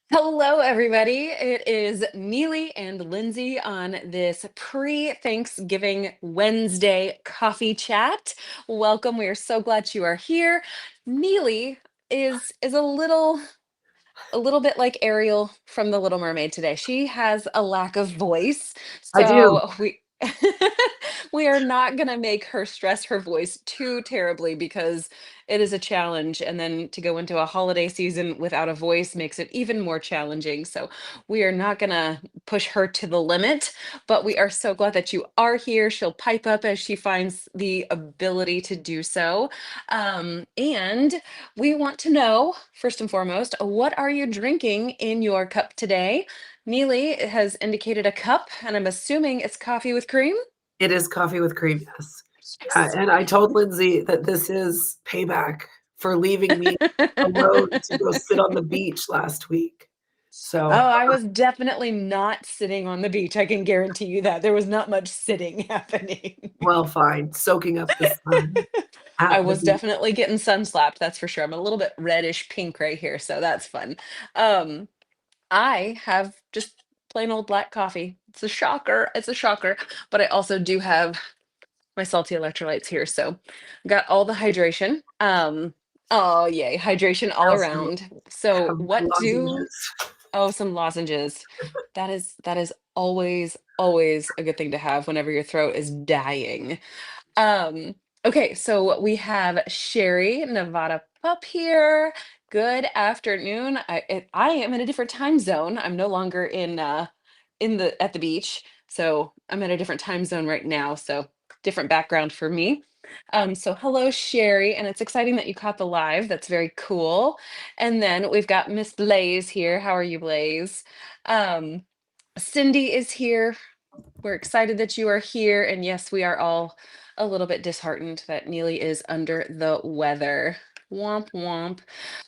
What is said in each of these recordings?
Hello, everybody. It is Neely and Lindsay on this pre-Thanksgiving Wednesday coffee chat. Welcome. We are so glad you are here. Neely is a little bit like Ariel from The Little Mermaid today. She has a lack of voice, I do. so we we are not going to make her stress her voice too terribly because it is a challenge, and then to go into a holiday season without a voice makes it even more challenging. So we are not going to push her to the limit, but we are so glad that you are here. She'll pipe up as she finds the ability to do so. And we want to know, first and foremost, what are you drinking in your cup today? Neely has indicated a cup, and I'm assuming it's coffee with cream. It is coffee with cream, yes. Yeah, Yes. and I told Lindsay that this is payback for leaving me alone to go sit on the beach last week. Oh, So, I was definitely not sitting on the beach. I can guarantee you that. There was not much sitting happening. well, fine, soaking up the sun I at the was beach. definitely getting sun slapped, that's for sure. I'm a little bit reddish pink right here, so that's fun. Um, I have just plain old black coffee. It's a shocker. It's a shocker. But I also do have my salty electrolytes here. So got all the hydration. Oh yay, hydration all I also around. So have what do lozenges. oh some lozenges. That is always a good thing to have whenever your throat is dying. Um, okay, so we have Sherry, Nevada Pup here. Good afternoon. I am in a different time zone. I'm no longer in the at the beach. So I'm in a different time zone right now. So different background for me. So hello, Sherry, and it's exciting that you caught the live. That's very cool. And then we've got Miss Blaze here. How are you, Blaze? Um, Cindy is here. We're excited that you are here. And yes, we are all a little bit disheartened that Neely is under the weather. Womp womp.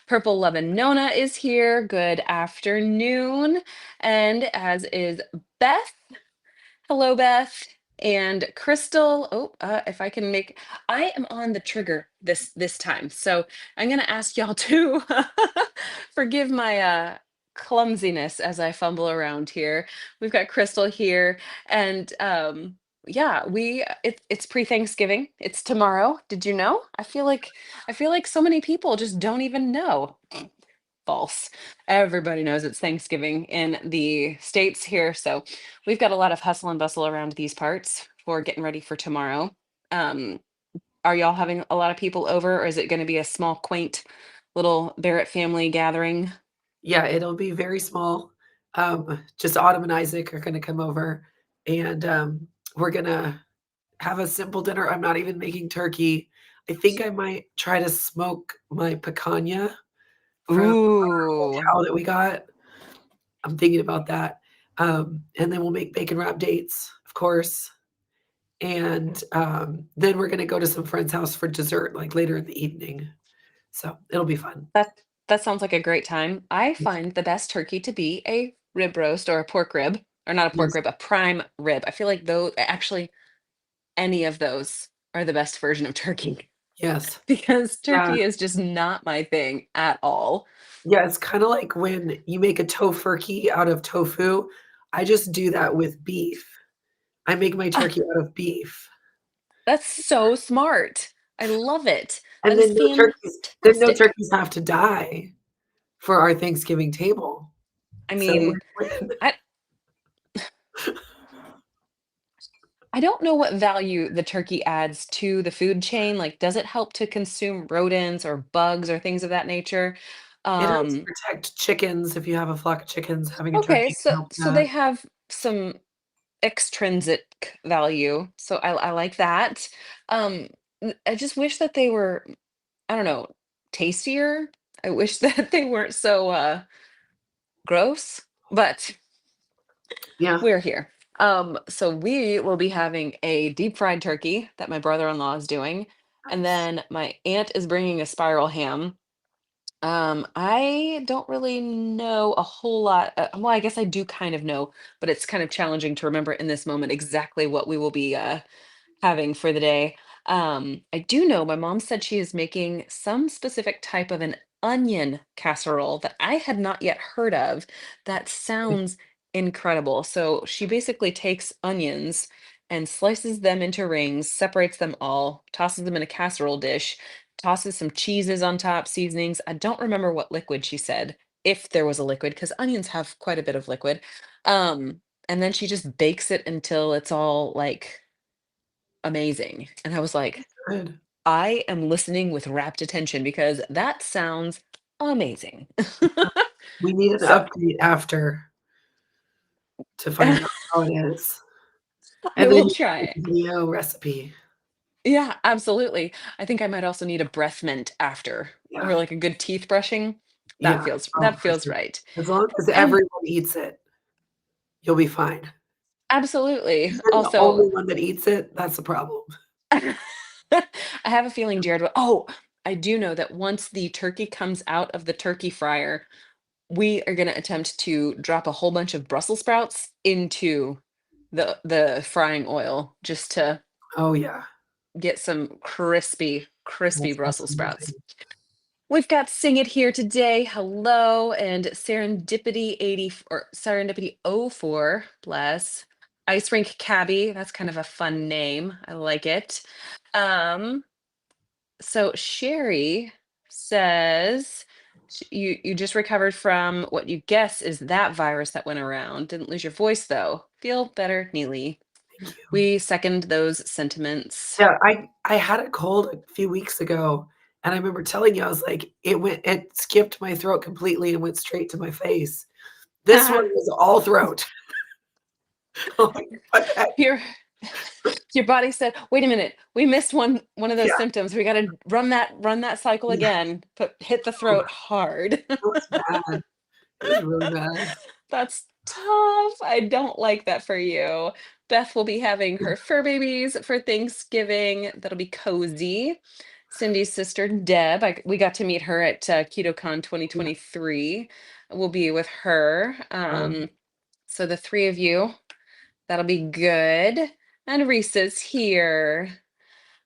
Purple Lovin' Nona is here. Good afternoon. And as is Beth. Hello, Beth. And Crystal. Oh, if I can make, I am on the trigger this time. So I'm gonna ask y'all to forgive my clumsiness as I fumble around here. We've got Crystal here, and yeah, it's pre-Thanksgiving. It's tomorrow. Did you know? I feel like so many people just don't even know. False. Everybody knows it's Thanksgiving in the States here. So we've got a lot of hustle and bustle around these parts for getting ready for tomorrow. Um, are y'all having a lot of people over, or is it going to be a small, quaint little Barrett family gathering? Yeah, it'll be very small. Just Autumn and Isaac are gonna come over, and, we're gonna have a simple dinner. I'm not even making turkey. I think I might try to smoke my picanha from our Ooh, hotel that we got. I'm thinking about that. And then we'll make bacon wrap dates, of course. And then we're gonna go to some friend's house for dessert, like later in the evening. So it'll be fun. that sounds like a great time. I find the best turkey to be a rib roast or a pork rib, or not a pork Yes. rib, a prime rib. I feel like though actually any of those are the best version of turkey. Yes. Because Yeah. turkey is just not my thing at all. Yeah, it's kinda like when you make a tofurkey out of tofu. I just do that with beef. I make my Ah, turkey out of beef. that's so smart. I love it. That And is then no fantastic. turkeys have to die for our Thanksgiving table. I So mean, win-win. I I don't know what value the turkey adds to the food chain. Like, does it help to consume rodents or bugs or things of that nature? It helps Um, protect chickens. If you have a flock of chickens, having a okay, turkey can so help so they that. have some extrinsic value. So I like that. Um, I just wish that they were, I don't know, tastier. I wish that they weren't so gross, but Yeah. we're here. So we will be having a deep fried turkey that my brother-in-law is doing, and Nice. then my aunt is bringing a spiral ham. I don't really know a whole lot. Well, I guess I do kind of know, but it's kind of challenging to remember in this moment exactly what we will be having for the day. I do know my mom said she is making some specific type of an onion casserole that I had not yet heard of that sounds incredible. So she basically takes onions and slices them into rings, separates them all, tosses them in a casserole dish, tosses some cheeses on top, seasonings. I don't remember what liquid she said, if there was a liquid, because onions have quite a bit of liquid. Um, and then she just bakes it until it's all like amazing. And I was like, Good. I am listening with rapt attention because that sounds amazing. We need an So update after to find I out how it is, and then will you try have it. a video recipe. Yeah, absolutely. I think I might also need a breath mint after, or Yeah, like a good teeth brushing. yeah. Oh, That for feels sure. right. As long as And everyone eats it, you'll be fine. absolutely. If you're the Also, only one that eats it, that's a problem. I have a feeling Jared will. Oh, I do know that once the turkey comes out of the turkey fryer, we are going to attempt to drop a whole bunch of Brussels sprouts into the frying oil just to Oh, yeah. get some crispy That's Brussels sprouts. amazing. We've got Sing It here today. Hello, and Serendipity 80 or Serendipity 04, bless. Ice Rink Cabby, that's kind of a fun name. I like it. Um, so Sherry says you just recovered from what you guess is that virus that went around. Didn't lose your voice though. Feel better, Neely. Thank you. We second those sentiments. Yeah, I had a cold a few weeks ago, and I remember telling you, I was like, it skipped my throat completely and went straight to my face. This one was all throat. I'm like, "What the heck?" your your body said, "Wait a minute, we missed one of those Yeah, symptoms. We got to run that cycle yeah. again, but hit the Oh, throat hard." it was bad. It was really bad. That's tough. I don't like that for you. Beth will be having her fur babies for Thanksgiving. That'll be cozy. Cindy's sister Deb, we got to meet her at KetoCon Yeah, 2023. We'll be with her. um, So the three of you, that'll be good. And Risa's here.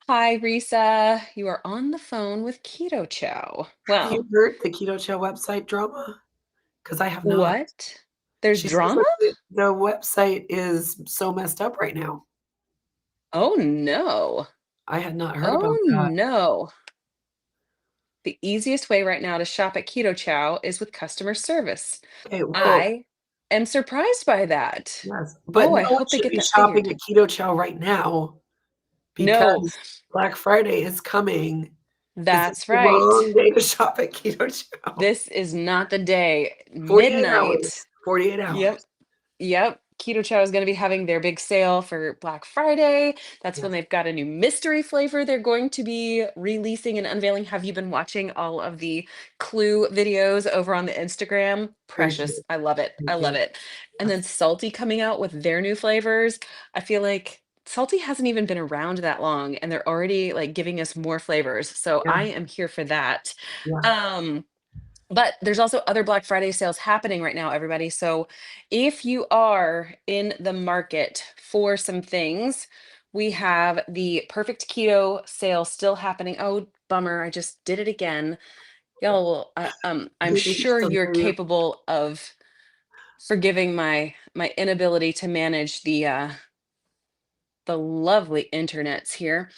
Hi, Risa. You are on the phone with Keto Chow. have you Well, heard the KetoChow website drama? Because I have not. what? There's She says drama? that the website is so messed up right now. Oh no. I had not heard Oh about that. no. The easiest way right now to shop at Keto Chow is with customer service. Okay, well, I am surprised by that. yes, but Oh, no I one hope they should get be that shopping figured. at KetoChow right now No, because Black Friday is coming. This is that's the right. wrong day to shop at KetoChow. This is not the day. 48 hours, Midnight. 48 hours. Yep. Yep. Keto Chow is going to be having their big sale for Black Friday. That's when Yes, they've got a new mystery flavor they're going to be releasing and unveiling. Have you been watching all of the Clue videos over on the Instagram? very Precious. cute, I love it. very I love cute. it. And then Yes, Salty coming out with their new flavors. I feel like Salty hasn't even been around that long and they're already like giving us more flavors. So yeah, I am here for that. yeah, Um but there's also other Black Friday sales happening right now, everybody. So if you are in the market for some things, we have the Perfect Keto sale still happening. Oh, bummer. I just did it again. Y'all, I'm we can sure still you're hear you. capable of forgiving my inability to manage the lovely internets here.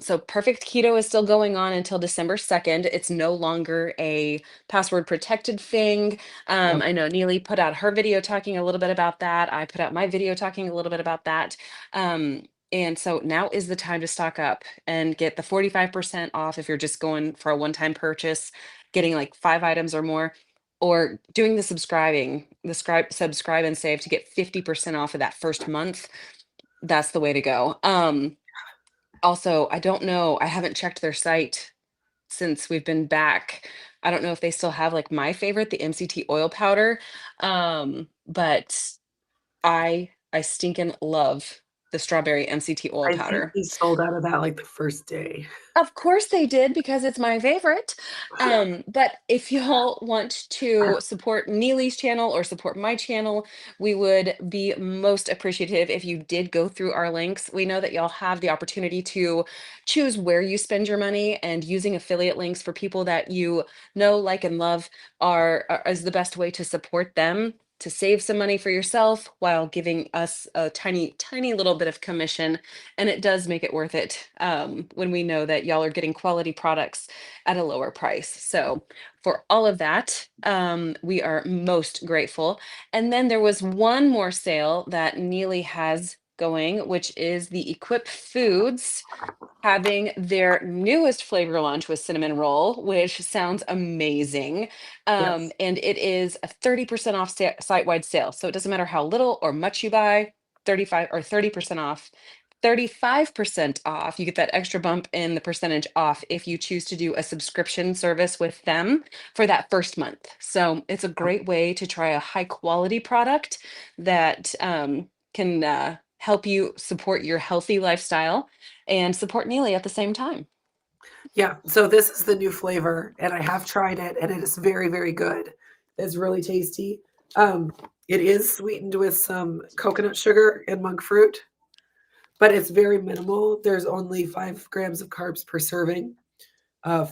So Perfect Keto is still going on until December 2nd. It's no longer a password protected thing. Yep, I know Neely put out her video talking a little bit about that. I put out my video talking a little bit about that. And so now is the time to stock up and get the 45% off if you're just going for a one-time purchase, getting like 5 items or more, or doing subscribe and save to get 50% off of that first month. That's the way to go. Also, I don't know, I haven't checked their site since we've been back. I don't know if they still have like my favorite, the MCT oil powder. But I stinking love. the strawberry MCT oil I think powder. we sold out of that, like, the first day. Of course they did because it's my favorite. But if y'all want to support Neely's channel or support my channel, we would be most appreciative if you did go through our links. We know that y'all have the opportunity to choose where you spend your money, and using affiliate links for people that you know, like, and love is the best way to support them, to save some money for yourself while giving us a tiny, tiny little bit of commission. And it does make it worth it, when we know that y'all are getting quality products at a lower price. So for all of that, we are most grateful. And then there was one more sale that Neely has going, which is the Equip Foods having their newest flavor launch with cinnamon roll, which sounds amazing. Yes. And it is a 30% off site-wide sale. So it doesn't matter how little or much you buy, 35 or 30% off. 35% off. You get that extra bump in the percentage off if you choose to do a subscription service with them for that first month. So it's a great way to try a high quality product that can help you support your healthy lifestyle and support Neely at the same time. Yeah, so this is the new flavor, and I have tried it, and it is very, very good. It's really tasty. Um, it is sweetened with some coconut sugar and monk fruit, but it's very minimal. There's only 5 grams of carbs per serving,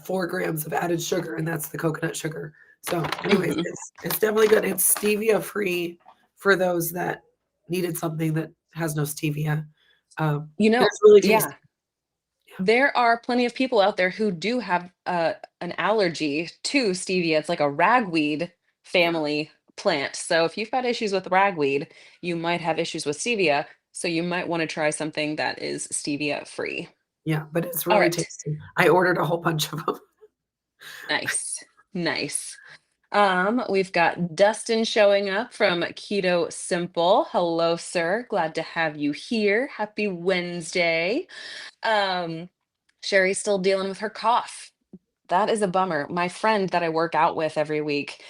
4 grams of added sugar, and that's the coconut sugar. So, anyways, Mhm. it's definitely good. It's stevia free for those that needed something that has no stevia. You know, It's really tasty. yeah, there are plenty of people out there who do have an allergy to stevia. It's like a ragweed Yeah, family plant. So if you've got issues with ragweed, you might have issues with stevia. So you might want to try something that is stevia free. yeah, but it's All really right. tasty. I ordered a whole bunch of them. Nice. Nice. We've got Dustin showing up from Keto Simple. Hello, sir. Glad to have you here. Happy Wednesday. Um, Sherry's still dealing with her cough. That is a bummer. My friend that I work out with every week,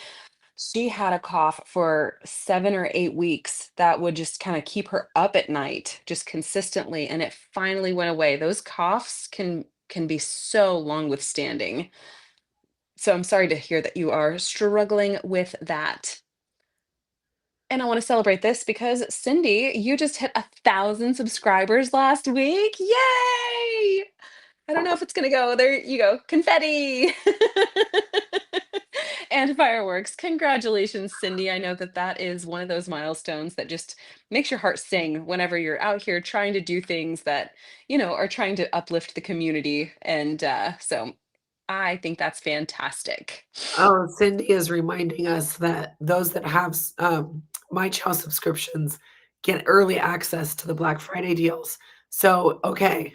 she had a cough for 7 or 8 weeks that would just kind of keep her up at night, just consistently, and it finally went away. Those coughs can be so long withstanding. So I'm sorry to hear that you are struggling with that. And I want to celebrate this because Cindy, you just hit 1,000 subscribers last week. Yay! I don't know if it's gonna go. There you go. Confetti and fireworks. Congratulations, Cindy. I know that that is one of those milestones that just makes your heart sing whenever you're out here trying to do things that, are trying to uplift the community. And so I think that's fantastic. Oh, Cindy is reminding us that those that have My Chow subscriptions get early access to the Black Friday deals. So, okay,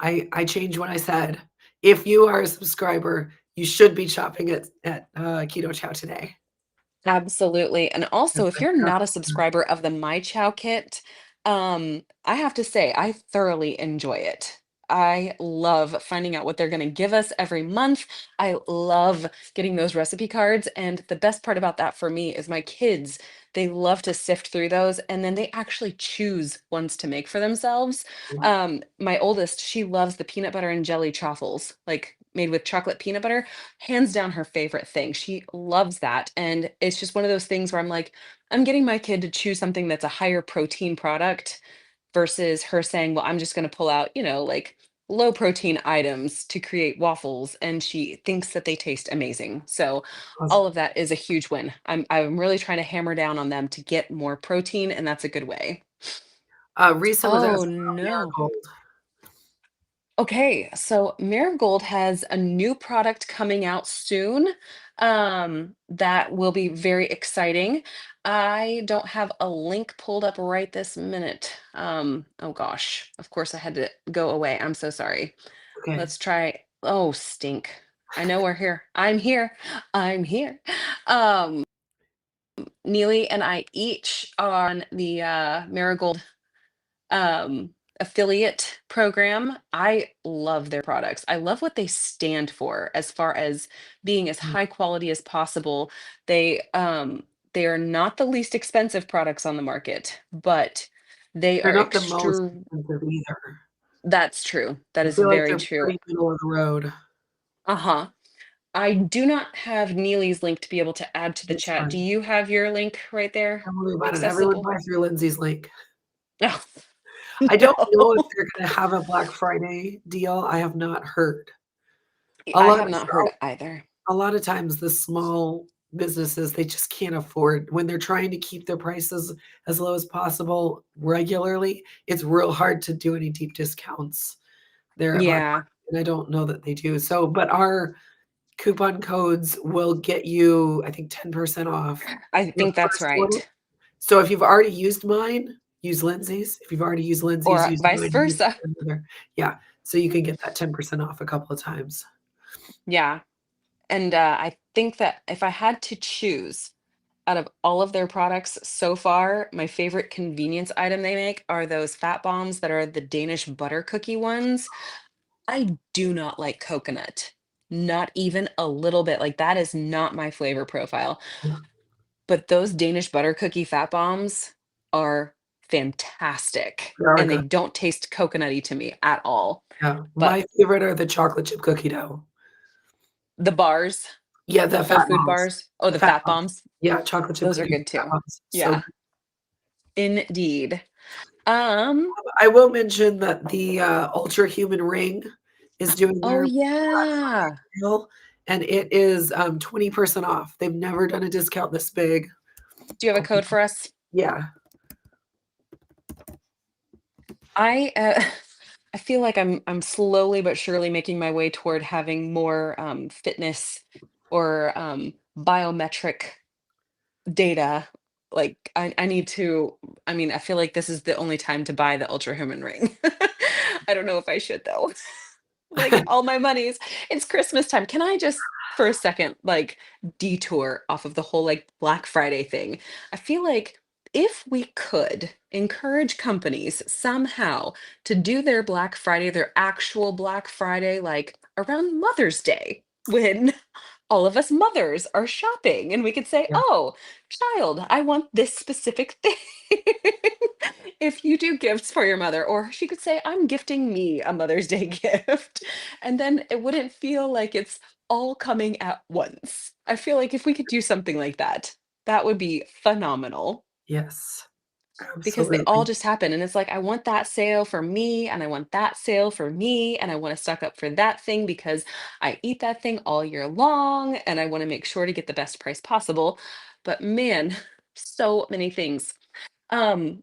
I changed what I said. If you are a subscriber, you should be shopping at Keto Chow today. Absolutely. And also, That's if a you're not a customer. subscriber of the My Chow kit, I have to say, I thoroughly enjoy it. I love finding out what they're going to give us every month. I love getting those recipe cards. And the best part about that for me is my kids, they love to sift through those and then they actually choose ones to make for themselves. My oldest, she loves the peanut butter and jelly truffles, like made with chocolate peanut butter, hands down her favorite thing. She loves that. And it's just one of those things where I'm like, I'm getting my kid to choose something that's a higher protein product versus her saying, well, I'm just going to pull out, like low protein items to create waffles. And she thinks that they taste amazing. So all Awesome. of that is a huge win. I'm really trying to hammer down on them to get more protein, and that's a good way. Risa was Oh asking about no. Marigold. Okay, so Marigold has a new product coming out soon, that will be very exciting. I don't have a link pulled up right this minute. Oh gosh, of course I had to go away. I'm so sorry. Okay. Let's try. Oh, stink. I know we're here. I'm here. I'm here. Um, Neely and I each are on the Marigold um affiliate program. I love their products. I love what they stand for as far as being as high quality as possible. They are not the least expensive products on the market, but They They're are not the most extreme. expensive either. That's true. That I is feel like very they're true. pretty middle of the road. Uh-huh. I do not have Neely's link to be able to add to the That's chat. Do fine. you have your link right there Don't worry about it. Everyone accessible? buy through Lindsay's link. Oh, I don't know if no. they're gonna have a Black Friday deal. I have not heard. A I lot have of not heard either. a lot of times the small businesses, they just can't afford when they're trying to keep their prices as low as possible regularly, it's real hard to do any deep discounts there at Black Yeah, Friday, and I don't know that they do. So, but our coupon codes will get you, I think, 10% off I your think that's first order. right. So if you've already used mine, use Lindsay's. If you've already used Lindsay's, Or use vice mine and use versa. another. Yeah, so you can get that 10% off a couple of times. Yeah. And I think that if I had to choose out of all of their products so far, my favorite convenience item they make are those fat bombs that are the Danish butter cookie ones. I do not like coconut. Not even a little bit. Like that is not my flavor profile. Yeah, But those Danish butter cookie fat bombs are fantastic. they are And they good. don't taste coconutty to me at all. Yeah, But my favorite are the chocolate chip cookie dough. the bars, Yeah, the Whole fat Food bombs. bars, oh, The the fat fat bombs. bombs, Yeah, chocolate chip those are cookies, good fat too. bombs, so Yeah, good. indeed. Um, I will mention that the, Ultra Human Ring is doing oh their Black yeah. Friday deal, and it is, 20% off. They've never done a discount this big. Do you have a code for us? Yeah, I I feel like I'm slowly but surely making my way toward having more fitness or biometric data. Like I need to, I mean, I feel like this is the only time to buy the Ultra Human Ring. I don't know if I should though. Like all my monies, it's Christmas time. Can I just for a second like detour off of the whole like Black Friday thing? I feel like if we could encourage companies somehow to do their Black Friday, their actual Black Friday, like around Mother's Day, when all of us mothers are shopping and we could say, yeah, "Oh, child, I want this specific thing." If you do gifts for your mother, or she could say, "I'm gifting me a Mother's Day gift." And then it wouldn't feel like it's all coming at once. I feel like if we could do something like that, that would be phenomenal yes, because they all absolutely. just happen. And it's like, I want that sale for me, and I want that sale for me, and I want to stock up for that thing because I eat that thing all year long, and I want to make sure to get the best price possible. But man, so many things. Um,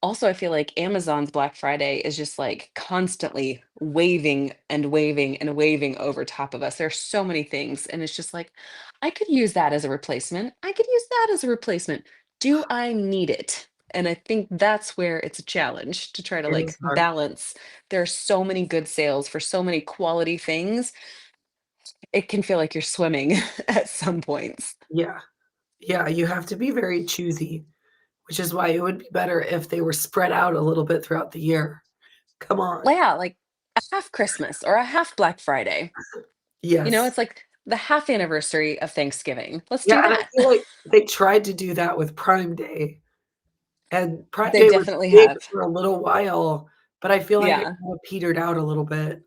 Also, I feel like Amazon's Black Friday is just like constantly waving and waving and waving over top of us. There's so many things. And it's just like, I could use that as a replacement. I could use that as a replacement. Do I need it? And I think that's where it's a challenge to try to It like is hard. balance. There are so many good sales for so many quality things. It can feel like you're swimming at some points. Yeah, yeah, you have to be very choosy, which is why it would be better if they were spread out a little bit throughout the year. Come on. Yeah, like a half Christmas or a half Black Friday. You know, Yes. it's like the half anniversary of Thanksgiving. Let's Yeah, do and I that. feel like they tried to do that with Prime Day, and Prime They Day was definitely big have. for a little while, but I feel like it Yeah. kinda petered out a little bit.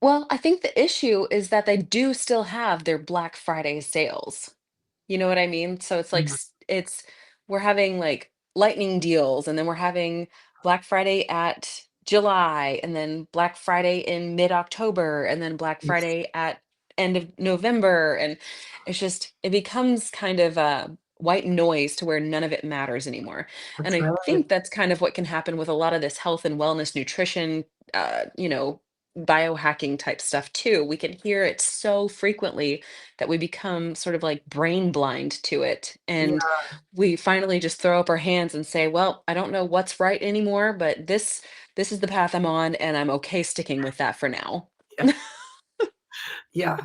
Well, I think the issue is that they do still have their Black Friday sales. You know what I mean? So it's like Yeah, it's we're having like lightning deals, and then we're having Black Friday at July, and then Black Friday in mid-October, and then Black yes, Friday at end of November, and it's just it becomes kind of white noise to where none of it matters anymore. And that's I right. think that's kind of what can happen with a lot of this health and wellness nutrition biohacking type stuff too. We can hear it so frequently that we become sort of like brain blind to it. Yeah, And we finally just throw up our hands and say, well, I don't know what's right anymore, but this is the path I'm on, and I'm okay sticking with that for now. yeah,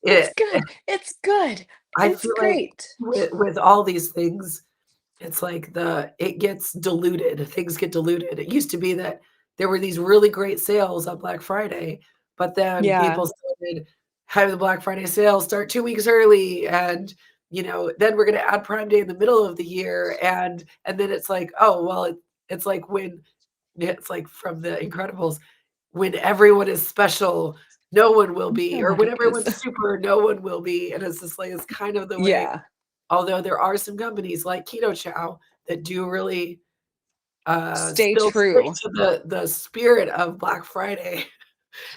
yeah. It's It good. It's good. I It's feel like great. with all these things, it's like it gets diluted, things get diluted. It used to be that there were these really great sales on Black Friday, but then Yeah. people started having the Black Friday sale start 2 weeks early, and, then we're gonna add Prime Day in the middle of the year, and then it's like, "Oh, well, It's like when it's like from The Incredibles, when everyone is special, no one will be, Oh or my when goodness. everyone's super, no one will be, and it's just like it's kind of the way Yeah, although there are some companies like KetoChow that do really, stay still stick true. to the spirit of Black Friday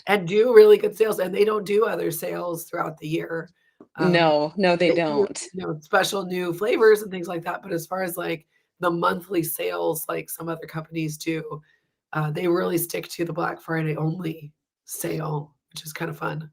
and do really good sales, and they don't do other sales throughout the year. Um, No, no, they they do, don't. special new flavors and things like that, but as far as, like, the monthly sales like some other companies do, they really stick to the Black Friday only sale, which is kinda fun.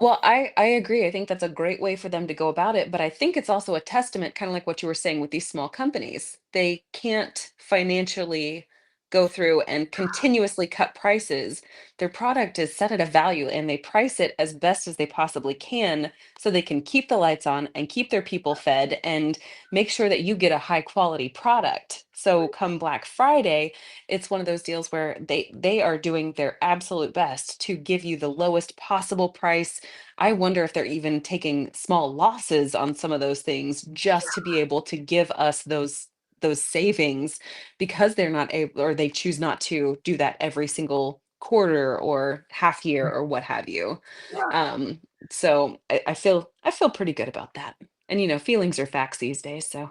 Well, I agree. I think that's a great way for them to go about it, but I think it's also a testament, kind of like what you were saying with these small companies. They can't financially go through and continuously cut prices. Their product is set at a value and they price it as best as they possibly can so they can keep the lights on and keep their people fed and make sure that you get a high quality product. So come Black Friday, it's one of those deals where they are doing their absolute best to give you the lowest possible price. I wonder if they're even taking small losses on some of those things just to be able to give us those savings because they're not able or they choose not to do that every single quarter or half year or what have you. Yeah, Um, so I feel pretty good about that. And feelings are facts these days, so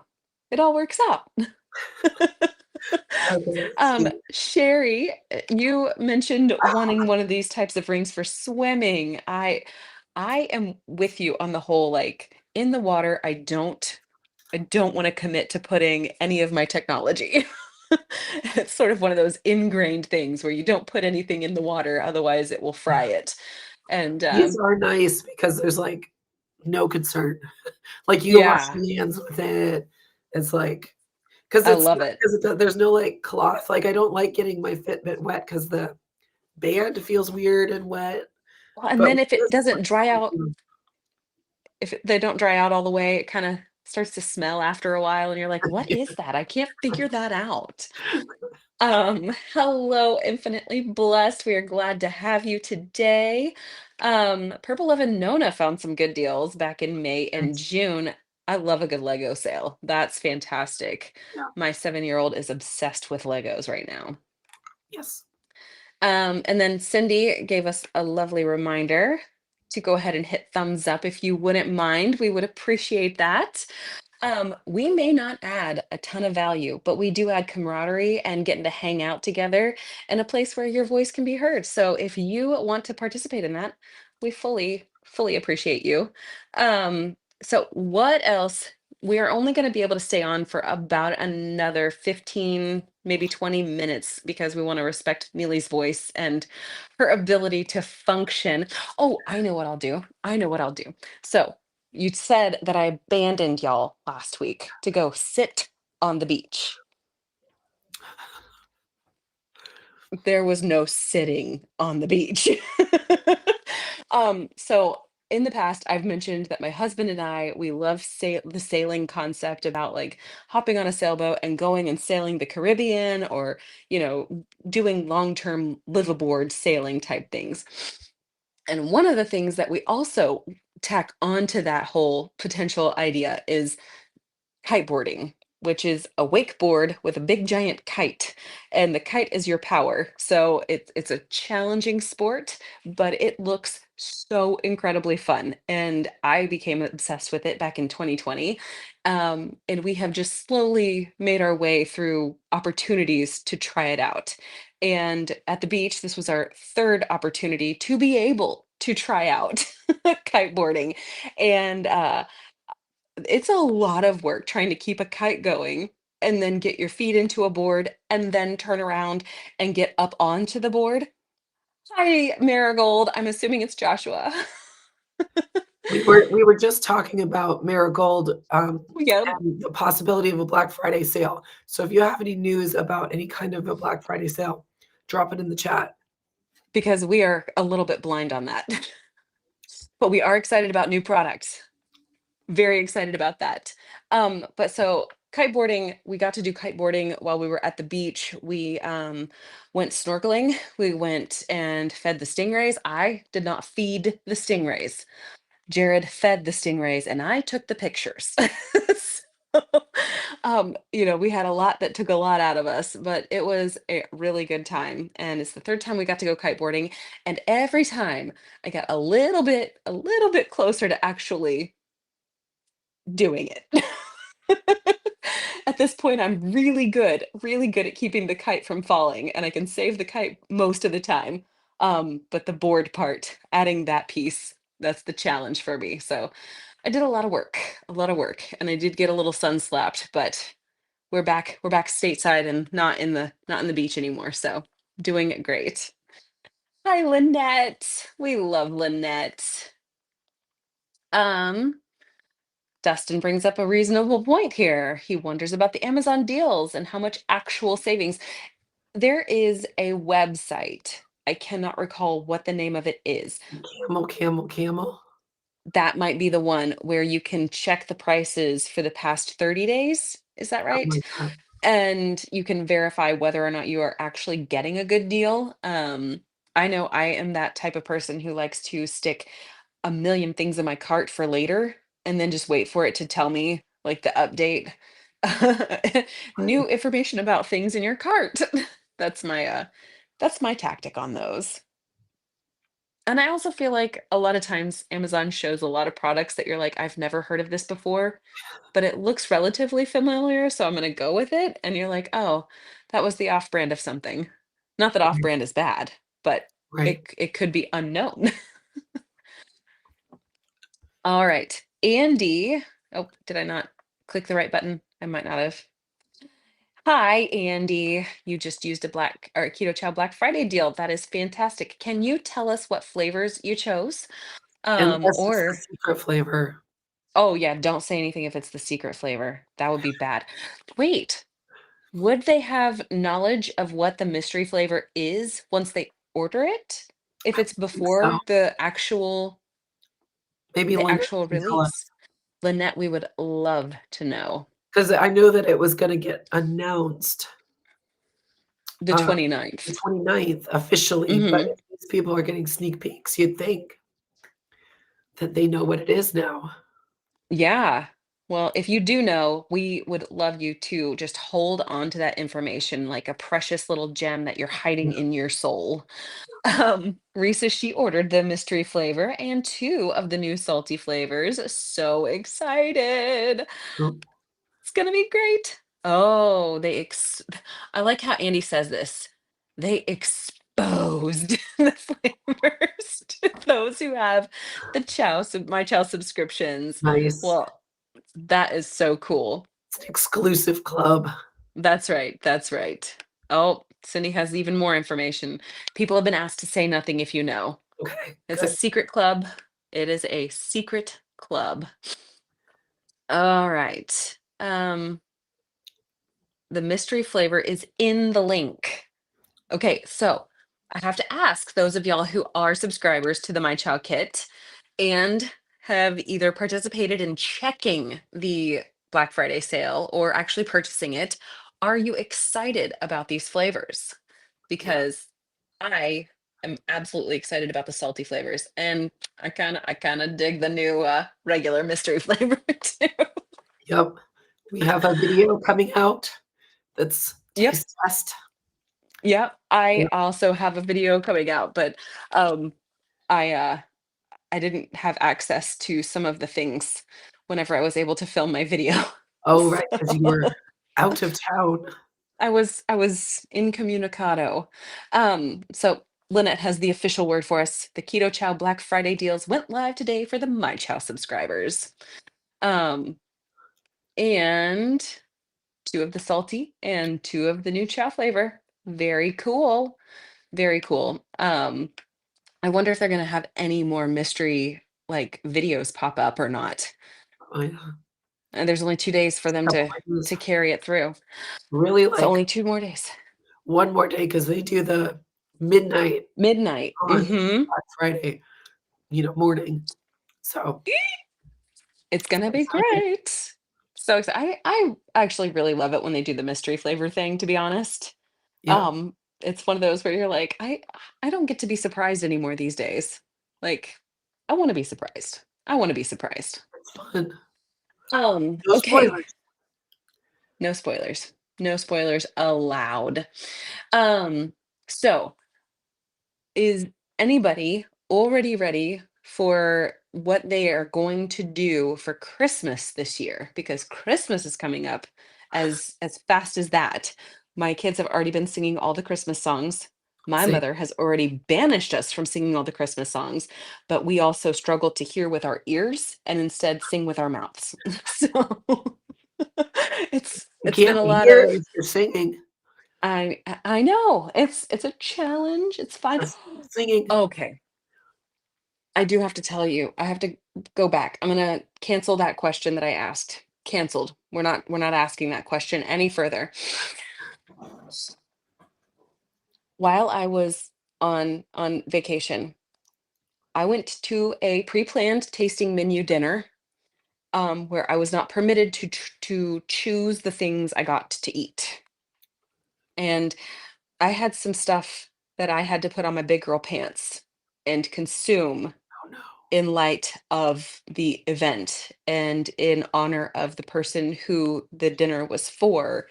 it all works out. okay, sweet. Sherry, you mentioned wanting one of these types of rings for swimming. I am with you on the whole, like in the water, I don't want to commit to putting any of my technology. It's sort of one of those ingrained things where you don't put anything in the water, otherwise it will fry it. And These are nice because there's, like, no concern. Like, you wash yeah, your hands with it. It's like 'cause I it's love not it. 'cause there's no, like, cloth. Like, I don't like getting my Fitbit wet because the band feels weird and wet, Well, and but then with if it this doesn't one, dry no, out, they don't dry out all the way, it kind of starts to smell after a while, and you're like, what is that? I can't figure that out. Hello, infinitely blessed. We are glad to have you today. Purple Oven Nona found some good deals back in May and Nice. June. I love a good Lego sale. That's fantastic. Yeah. My 7-year-old is obsessed with Legos right now. Yes. And then Cindy gave us a lovely reminder to go ahead and hit thumbs up if you wouldn't mind. We would appreciate that. We may not add a ton of value, but we do add camaraderie and getting to hang out together in a place where your voice can be heard. So if you want to participate in that, we fully appreciate you. So what else? We are only going to be able to stay on for about another 15, maybe 20 minutes because we want to respect Neely's voice and her ability to function. Oh, I know what I'll do. I know what I'll do. So you said that I abandoned y'all last week to go sit on the beach. There was no sitting on the beach. So in the past, I've mentioned that my husband and I, we love the sailing concept about like hopping on a sailboat and going and sailing the Caribbean or, doing long-term liveaboard sailing type things. And one of the things that we also tack onto that whole potential idea is kiteboarding, which is a wakeboard with a big giant kite, and the kite is your power. So it's a challenging sport, but it looks so incredibly fun. And I became obsessed with it back in 2020. And we have just slowly made our way through opportunities to try it out. And at the beach, this was our third opportunity to be able to try out kiteboarding. And it's a lot of work trying to keep a kite going and then get your feet into a board and then turn around and get up onto the board. Hi, Marigold. I'm assuming it's Joshua. We were just talking about Marigold, Yep. and the possibility of a Black Friday sale. So if you have any news about any kind of a Black Friday sale, drop it in the chat. Because we are a little bit blind on that. But we are excited about new products. Very excited about that. But so kiteboarding, we got to do kiteboarding while we were at the beach. We went snorkeling. We went and fed the stingrays. I did not feed the stingrays. Jared fed the stingrays and I took the pictures. So, We had a lot that took a lot out of us, but it was a really good time. And it's the third time we got to go kiteboarding. And every time I got a little bit closer to actually doing it. At this point, I'm really good at keeping the kite from falling, and I can save the kite most of the time. But the board part, adding that piece, that's the challenge for me. So I did a lot of work, and I did get a little sun slapped, but we're back stateside and not in the beach anymore. So doing great. Hi, Lynette. We love Lynette. Um, Dustin brings up a reasonable point here. He wonders about the Amazon deals and how much actual savings. There is a website. I cannot recall what the name of it is. Camel, camel, camel. That might be the one where you can check the prices for the past 30 days. Is that Oh right? my god. And you can verify whether or not you are actually getting a good deal. I know I am that type of person who likes to stick a million things in my cart for later and then just wait for it to tell me like the update. New Right, information about things in your cart. That's my tactic on those. And I also feel like a lot of times Amazon shows a lot of products that you're like, I've never heard of this before, but it looks relatively familiar, so I'm gonna go with it. And you're like, oh, that was the off brand of something. Not that off right, brand is bad, but right. it could be unknown. All right. Andy. Oh, did I not click the right button? I might not have. Hi, Andy. You just used a black or Keto Chow Black Friday deal. That is fantastic. Can you tell us what flavors you chose? Unless it's the Or secret flavor. oh yeah, don't say anything if it's the secret flavor. That would be bad. Wait, would they have knowledge of what the mystery flavor is once they order it? If it's I think so. before Maybe the Lynette actual can tell release? us, Lynette, we would love to know. 'cause I know that it was gonna get announced, The uh, twenty the ninth. 29th officially, but Mm-hmm. if these people are getting sneak peeks, you'd think that they know what it is now. Yeah. Well, if you do know, we would love you to just hold on to that information like a precious little gem that you're hiding Yeah. in your soul. Risa, she ordered the mystery flavor and two of the new salty flavors. So excited. Oh, It's gonna be great. Oh, I like how Andy says this. They exposed the flavors to those who have my chow subscriptions. nice. Well, that is so cool. It's an exclusive club. That's right. That's right. Oh, Cindy has even more information. People have been asked to say nothing if you know. Okay, It's a good. secret club. It is a secret club. All right. The mystery flavor is in the link. Okay, so I have to ask those of y'all who are subscribers to the My Chow Kit and have either participated in checking the Black Friday sale or actually purchasing it, are you excited about these flavors? Yeah. Because I am absolutely excited about the salty flavors, and I kind of dig the new regular mystery flavor too. Yep. We have a video coming out that's Yep. taste test. Yep. I Yep. also have a video coming out, but um I uh I didn't have access to some of the things whenever I was able to film my video. Oh, right, So 'cause you were out of town. I was incommunicado. So Lynette has the official word for us. The Keto Chow Black Friday deals went live today for the My Chow subscribers. Um, and two of the salty and two of the new chow flavor. Very cool. Very cool. I wonder if they're gonna have any more mystery like videos pop up or not. Oh, yeah. And there's only 2 days for them Couple to items. carry it through. Really, So like, only 2 more days. one more day because they do the midnight Midnight. on Mhm. Black Friday, morning. So, It's so gonna be excited. great. So I actually really love it when they do the mystery flavor thing, to be honest. Yeah, It's one of those where you're like, I don't get to be surprised anymore these days. Like, I wanna be surprised. I wanna be surprised. it's fun. No Okay. spoilers. No spoilers. No spoilers allowed. Um, so is anybody already ready for what they are going to do for Christmas this year? Because Christmas is coming up as fast as that. My kids have already been singing all the Christmas songs. My Same. mother has already banished us from singing all the Christmas songs, but we also struggle to hear with our ears and instead sing with our mouths. So You it's been can't a lot hear of if you're singing. I know it's a challenge. It's fine. Just singing. Okay. I do have to tell you, I have to go back. I'm gonna cancel that question that I asked. Canceled. We're not asking that question any further. While I was on vacation, I went to a pre-planned tasting menu dinner where I was not permitted to choose the things I got to eat. And I had some stuff that I had to put on my big girl pants and consume Oh, no. in light of the event and in honor of the person who the dinner was for,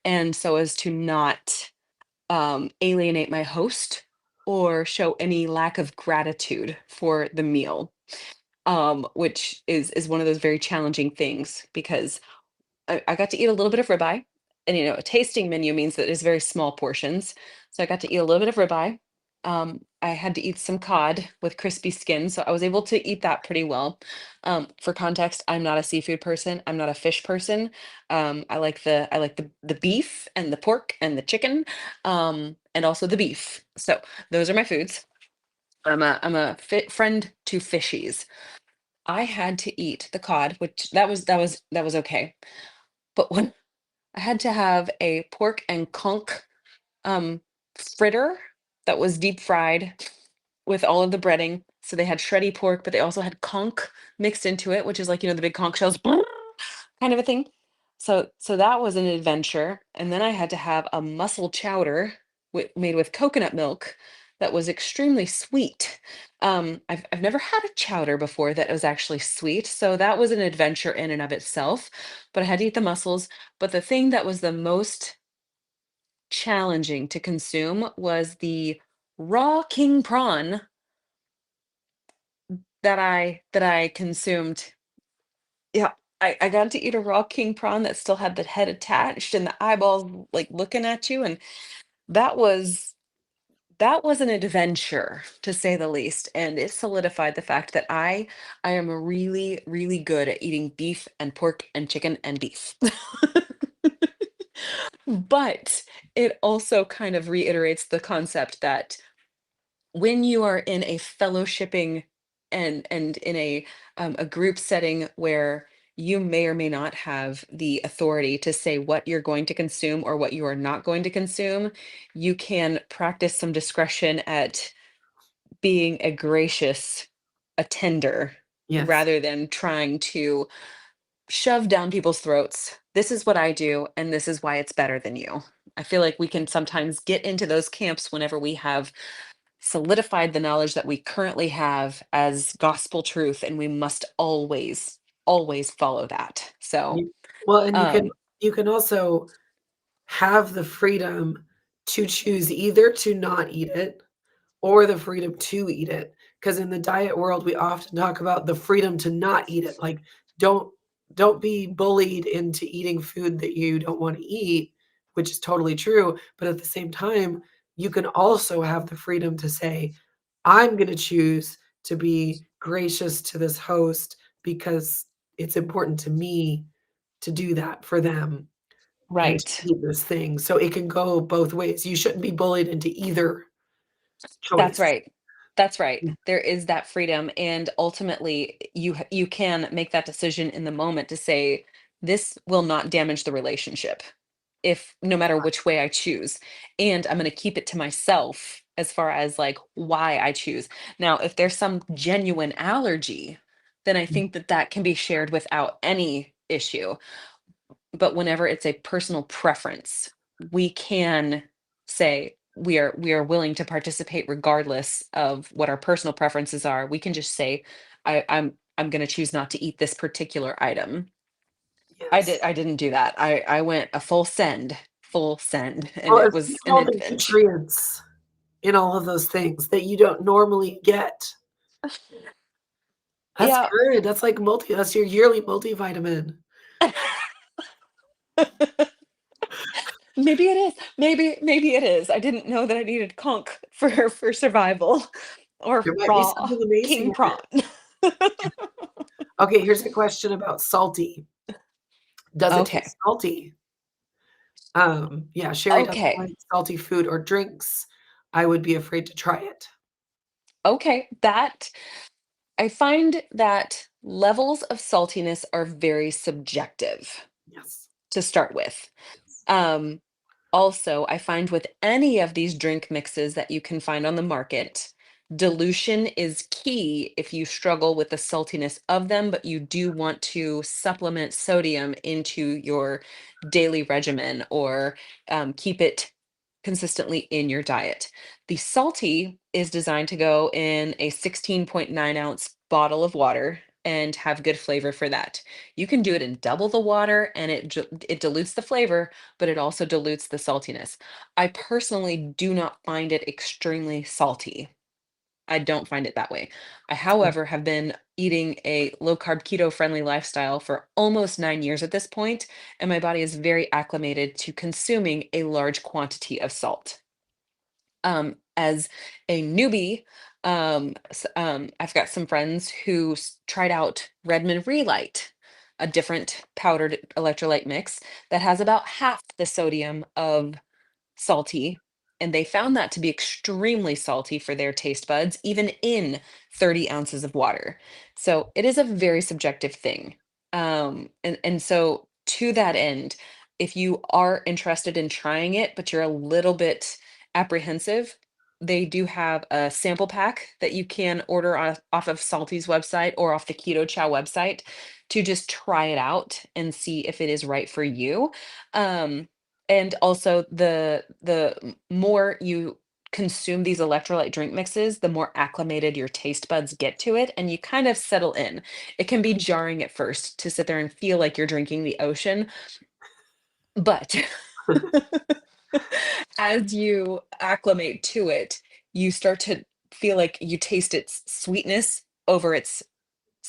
and so as to not alienate my host or show any lack of gratitude for the meal, which is one of those very challenging things because I got to eat a little bit of ribeye, and, a tasting menu means that it's very small portions. So I got to eat a little bit of ribeye. I had to eat some cod with crispy skin, so I was able to eat that pretty well. For context, I'm not a seafood person. I'm not a fish person. I like the beef and the pork and the chicken, and also the beef. So those are my foods. I'm a friend to fishies. I had to eat the cod, which that was okay. But when I had to have a pork and conch um, fritter that was deep fried with all of the breading. So they had shreddy pork, but they also had conch mixed into it, which is like, the big conch shells kind of a thing. So that was an adventure. And then I had to have a mussel chowder made with coconut milk that was extremely sweet. I've never had a chowder before that was actually sweet, so that was an adventure in and of itself. But I had to eat the mussels. But the thing that was the most challenging to consume was the raw king prawn that I consumed. Yeah, I got to eat a raw king prawn that still had the head attached and the eyeballs like looking at you, and that was that was an adventure to say the least, and it solidified the fact that I am really really good at eating beef and pork and chicken and beef. But it also kind of reiterates the concept that when you are in a fellowshipping and in a group setting where you may or may not have the authority to say what you're going to consume or what you are not going to consume, you can practice some discretion at being a gracious attender Yes. rather than trying to shove down people's throats. This is what I do, and this is why it's better than you. I feel like we can sometimes get into those camps whenever we have solidified the knowledge that we currently have as gospel truth, and we must always follow that. So You well, and um you can also have the freedom to choose either to not eat it or the freedom to eat it. Because in the diet world, we often talk about the freedom to not eat it. Like, don't don't be bullied into eating food that you don't wanna eat, which is totally true, but at the same time, you can also have the freedom to say, "I'm gonna choose to be gracious to this host because it's important to me to do that for them and to right, eat this thing." So it can go both ways. You shouldn't be bullied into either that's choice. right, that's right, there is that freedom, and ultimately you can make that decision in the moment to say this will not damage the relationship if no matter which way I choose. And I'm going to keep it to myself as far as like why I choose. Now, if there's some genuine allergy, then I think that that can be shared without any issue. But whenever it's a personal preference, we can say we are willing to participate regardless of what our personal preferences are. We can just say I'm going to choose not to eat this particular item. Yes. I didn't do that. I went a full send, and Well, it it's see was an all the adventure. nutrients in all of those things that you don't normally get. That's Yeah. good. That's your yearly multivitamin. Maybe it is. Maybe it is. I didn't know that I needed conch for survival or There might be raw something amazing king in it. prawn. Okay, here's a question about salty. Does it Okay. taste salty? Yeah, Sherry doesn't Okay. like salty food or drinks. I would be afraid to try it. Okay. That I find that levels of saltiness are very subjective Yes. to start with. Yes. Um, Also, I find with any of these drink mixes that you can find on the market, dilution is key if you struggle with the saltiness of them, but you do want to supplement sodium into your daily regimen or keep it consistently in your diet. The salty is designed to go in a 16.9-ounce bottle of water and have good flavor for that. You can do it in double the water and it dilutes the flavor, but it also dilutes the saltiness. I personally do not find it extremely salty. I don't find it that way. I, however, have been eating a low carb keto friendly lifestyle for almost 9 years at this point, and my body is very acclimated to consuming a large quantity of salt. As a newbie, I've got some friends who tried out Redmond Relight, a different powdered electrolyte mix that has about half the sodium of salty, and they found that to be extremely salty for their taste buds, even in 30 ounces of water. So it is a very subjective thing. And so to that end, if you are interested in trying it, but you're a little bit apprehensive, they do have a sample pack that you can order off of Salty's website or off the KetoChow website to just try it out and see if it is right for you. Um, and also the more you consume these electrolyte drink mixes, the more acclimated your taste buds get to it and you kind of settle in. It can be jarring at first to sit there and feel like you're drinking the ocean, but as you acclimate to it, you start to feel like you taste its sweetness over its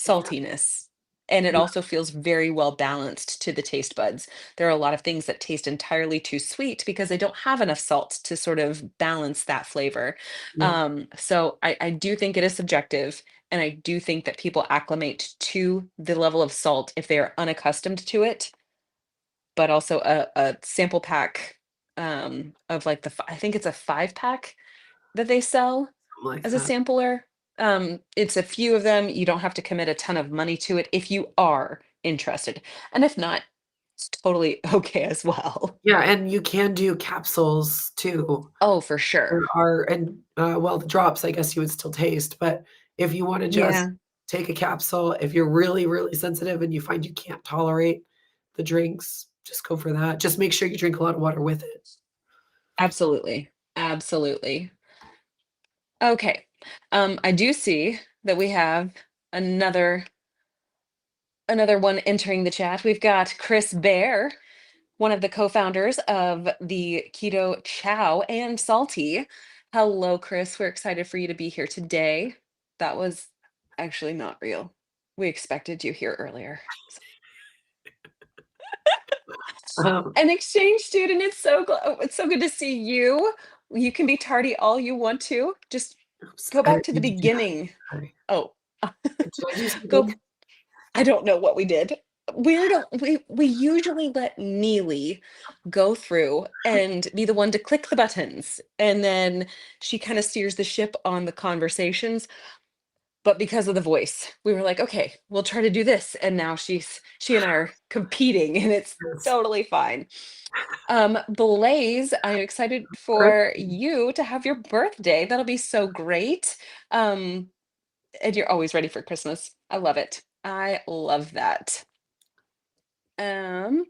Yeah, saltiness. And it yeah, also feels very well balanced to the taste buds. There are a lot of things that taste entirely too sweet because they don't have enough salt to sort of balance that flavor. yeah, So I do think it is subjective. And I do think that people acclimate to the level of salt if they are unaccustomed to it, but also a sample pack of like I think it's a 5 pack that they sell something like as a that. sampler. It's a few of them. You don't have to commit a ton of money to it if you are interested. And if not, it's totally okay as well. Yeah, and you can do capsules too. Oh, for There sure. are and, well, the drops, I guess you would still taste, but if you wanna just Yeah, take a capsule, if you're really, really sensitive and you find you can't tolerate the drinks, just go for that. Just make sure you drink a lot of water with it. absolutely. Absolutely. Okay. I do see that we have another another one entering the chat. We've got Chris Bear, one of the co-founders of the Keto Chow and Salty. Hello, Chris. We're excited for you to be here today. That was actually not real. We expected you here earlier. Um, An exchange student, it's so good to see you. You can be tardy all you want to. Just oops, go I back didn't to the mean to do that. beginning. Sorry. Oh, Did I do something? go I don't know what we did. We usually let Neely go through and be the one to click the buttons, and then she kind of steers the ship on the conversations. But because of the voice, we were like, okay, we'll try to do this. And now she and I are competing, and it's Yes. totally fine. Blaze, I'm excited Chris, for you to have your birthday. That'll be so great. Um, and you're always ready for Christmas. I love it. I love that. Um,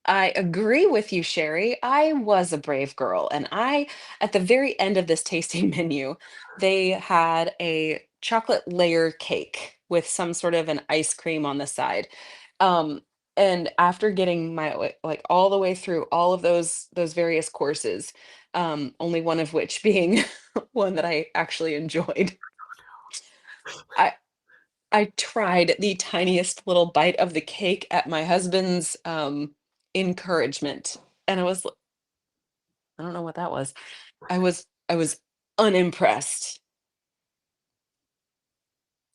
I agree with you, Sherry. I was a brave girl, and at the very end of this tasting menu, they had a chocolate layer cake with some sort of an ice cream on the side. Um, And after getting my like all the way through all of those various courses, only one of which being one that I actually enjoyed, I I tried the tiniest little bite of the cake at my husband's encouragement, and I don't know what that was. I was unimpressed.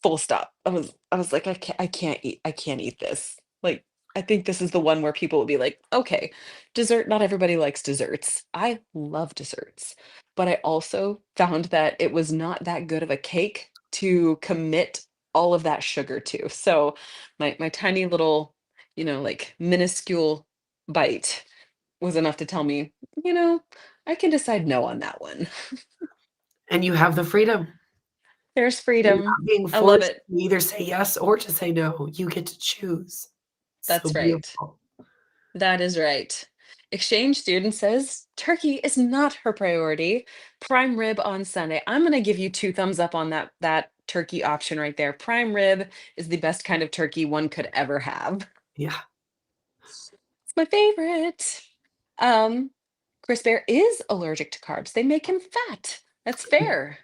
Full stop. I was like, I can't eat this. Like, I think this is the one where people will be like, "Okay, dessert, not everybody likes desserts." I love desserts, but I also found that it was not that good of a cake to commit all of that sugar to. So, my tiny little, like, minuscule bite was enough to tell me, you know, I can decide no on that one. And you have the freedom. There's You're freedom. not being I love forced it. to either say yes or to say no. You get to choose. So That's right. beautiful. That is right. Exchange student says turkey is not her priority. Prime rib on Sunday. I'm going to give you two thumbs up on that turkey option right there. Prime rib is the best kind of turkey one could ever have. Yeah. It's my favorite. Um, Chris Bear is allergic to carbs. They make him fat. That's fair.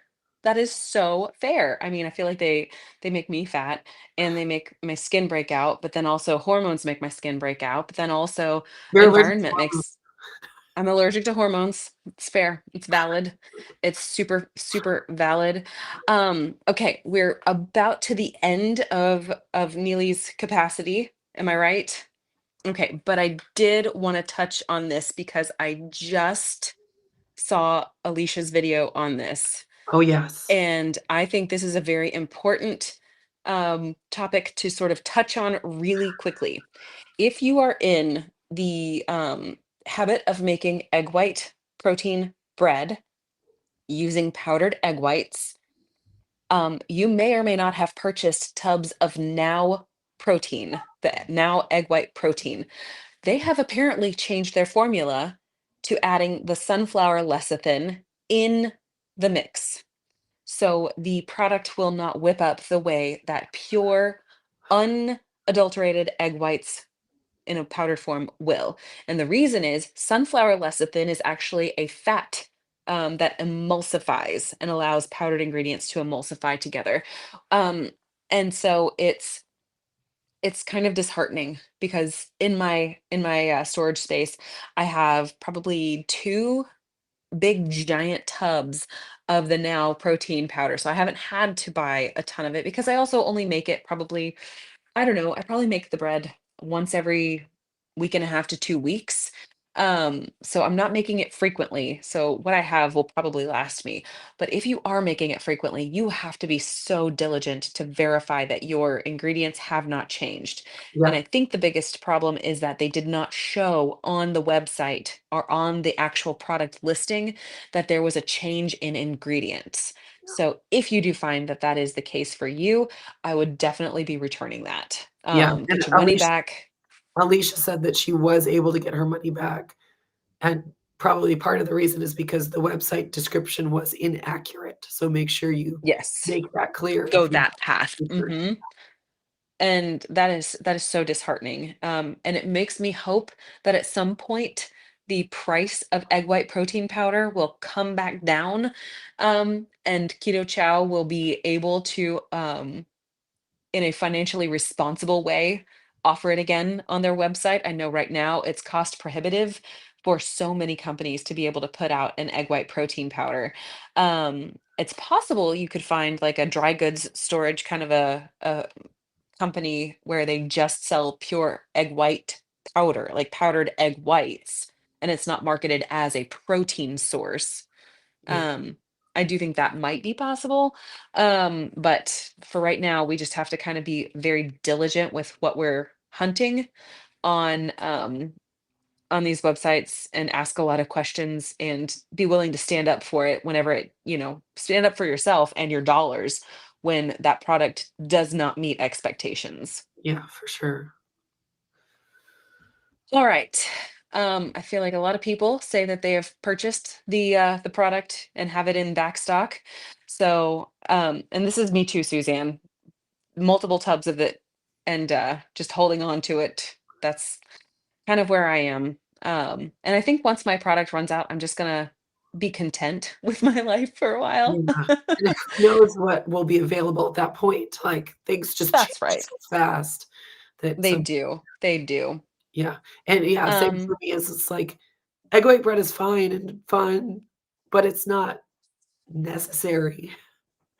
That is so fair. I mean, I feel like they make me fat and they make my skin break out, but then also hormones make my skin break out, but then also You're allergic to environment hormones. makes I'm allergic to hormones. It's fair. It's valid. It's super, super valid. Okay, we're about to the end of Neely's capacity. Am I right? Okay, but I did want to touch on this because I just saw Alicia's video on this, Oh, yes. and I think this is a very important topic to sort of touch on really quickly. If you are in the habit of making egg white protein bread using powdered egg whites, you may or may not have purchased tubs of Now protein, the Now egg white protein. They have apparently changed their formula to adding the sunflower lecithin in the mix. So the product will not whip up the way that pure, unadulterated egg whites in a powdered form will. And the reason is sunflower lecithin is actually a fat that emulsifies and allows powdered ingredients to emulsify together. Um, and so it's kind of disheartening because in my storage space, I have probably two big giant tubs of the Now protein powder. So I haven't had to buy a ton of it because I also only make it probably, I don't know, I probably make the bread once every week and a half to 2 weeks. So I'm not making it frequently. So what I have will probably last me. But if you are making it frequently, you have to be so diligent to verify that your ingredients have not changed. And I Yep. think the biggest problem is that they did not show on the website or on the actual product listing that there was a change in ingredients. So if you do find that that is the case for you, I would definitely be returning that. Yeah, and Get your money back. Alicia said that she was able to get her money back, and probably part of the reason is because the website description was inaccurate, so make sure you Yes, make that clear go if you that path. research. And that is so disheartening. And it makes me hope that at some point the price of egg white protein powder will come back down, and Keto Chow will be able to in a financially responsible way offer it again on their website. I know right now it's cost prohibitive for so many companies to be able to put out an egg white protein powder. It's possible you could find like a dry goods storage kind of a company where they just sell pure egg white powder, like powdered egg whites, and it's not marketed as a protein source. Yeah, um, I do think that might be possible. But for right now, we just have to kind of be very diligent with what we're hunting on these websites and ask a lot of questions and be willing to stand up for it whenever stand up for yourself and your dollars when that product does not meet expectations. yeah, for sure. All right. I feel like a lot of people say that they have purchased the product and have it in back stock. So, and this is me too, Suzanne. Multiple tubs of it, and just holding on to it. that's kind of where I am. And I think once my product runs out, I'm just gonna be content with my life for a while. Yeah, and who knows what will be available at that point, like, things just change That's right. so fast that They some do. They do. yeah, and yeah, same Um, for me as it's like, egg white bread is fine and fun, but it's not necessary.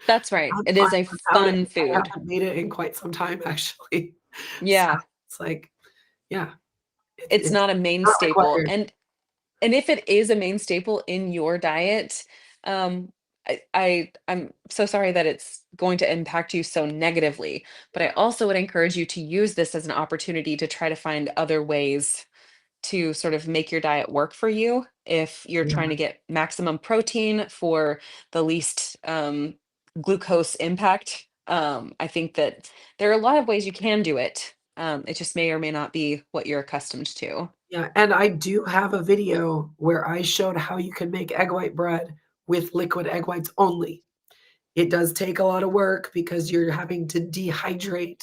that's right. I'm It fine is a without it. fun I food. haven't made it in quite some time, actually. So, Yeah. it's like, yeah, It's it's not a main not staple. required. And if it is a main staple in your diet, I'm so sorry that it's going to impact you so negatively, but I also would encourage you to use this as an opportunity to try to find other ways to sort of make your diet work for you. If you're Yeah, trying to get maximum protein for the least glucose impact, I think that there are a lot of ways you can do it. It just may or may not be what you're accustomed to. yeah, and I do have a video where I showed how you can make egg white bread with liquid egg whites only. It does take a lot of work because you're having to dehydrate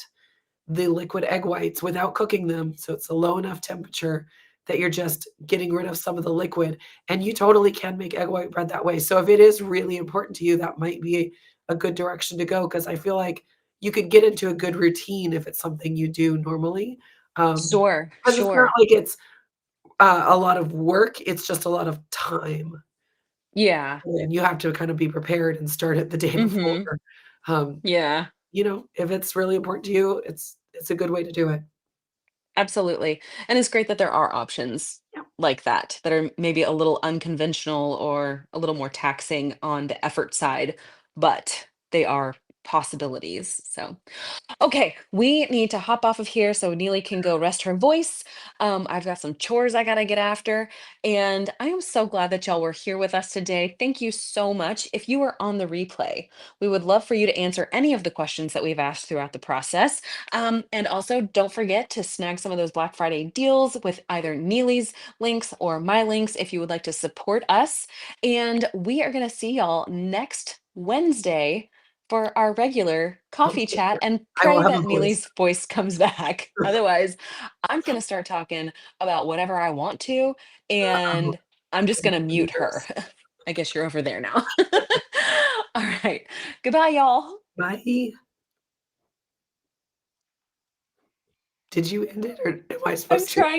the liquid egg whites without cooking them, so it's a low enough temperature that you're just getting rid of some of the liquid, and you totally can make egg white bread that way. So if it is really important to you, that might be a good direction to go because I feel like you could get into a good routine if it's something you do normally, Sure, because it's not sure. like it's, a lot of work, it's just a lot of time, Yeah. and you have to kind of be prepared and start it the day before. Mhm. Um, Yeah, if it's really important to you, it's a good way to do it. absolutely. And it's great that there are options Yeah. like that, that are maybe a little unconventional or a little more taxing on the effort side, but they are possibilities. So okay, we need to hop off of here so Neely can go rest her voice. I've got some chores I gotta get after, and I am so glad that y'all were here with us today. Thank you so much. If you were on the replay, we would love for you to answer any of the questions that we've asked throughout the process. And also, don't forget to snag some of those Black Friday deals with either Neely's links or my links if you would like to support us. And we are gonna see y'all next Wednesday for our regular coffee Okay. chat and I will pray have a that voice. Neely's voice comes back. Otherwise, I'm going to start talking about whatever I want to, Oh, and I'm just going to do mute her. this. I guess you're over there now. All right. Goodbye, y'all. Bye. Did you end it or am I I'm supposed to? trying.